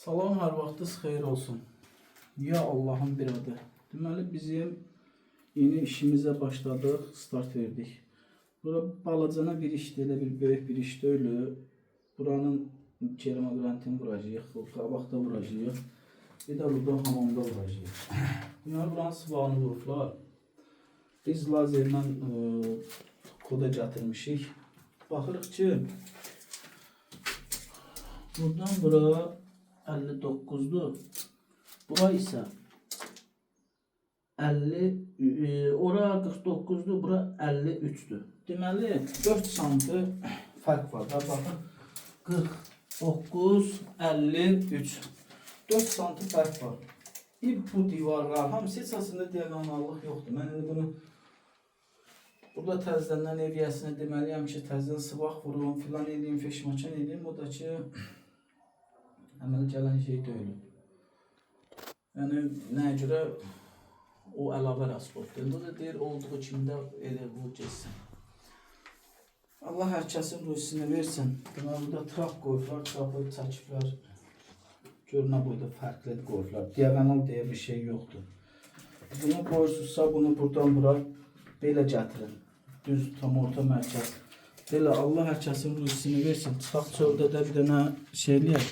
Salam, hər vaxtınız xeyir olsun. Ya Allah'ın bir adı. Deməli bizim yeni işimizə başladıq, start verdik. Bura balacana bir işdir, elə bir böyük bir iş deyil. Buranın keramagrantini vuracağıq, qabaqda vuracağıq. Bir də burada hamamda vuracağıq. Bunlar buranın sıvağını vurublar. Biz lazerlə koda gətirmişik. Baxırıq ki, buradan bura 59'du. Bura ise 50, ora 49'du, bura 53'dü. Deməli 4 santı fərq var. Da baxın 49, 53. 4 santı fərq var. Bu divarlar hamısı əsasında diagonallıq yoxdur. Mən indi bunu burada təzədən eviyyəsinə deməliyəm ki, təzədən sıvaq vurum, filan edeyim, feşmaçan edeyim. O da ki, əmələ gələn şey deyil. Yəni, nəyə görə o əlavə rasxoddur. Bu da deyir, olduğu kimi də elə bu geçsin. Allah hər kəsin ruhsini versin. Burada trap qoyublar, trapı çəkiblər. Görünə boyda fərqli qoyublar. Diagonal deyə bir şey yoxdur. Bunu qoyursunuzsa, bunu buradan bura belə gətirin. Düz tam orta mərkəz. Belə Allah hər kəsin ruhsini versin. Çıxaq çöldə də bir dənə şey eləyək.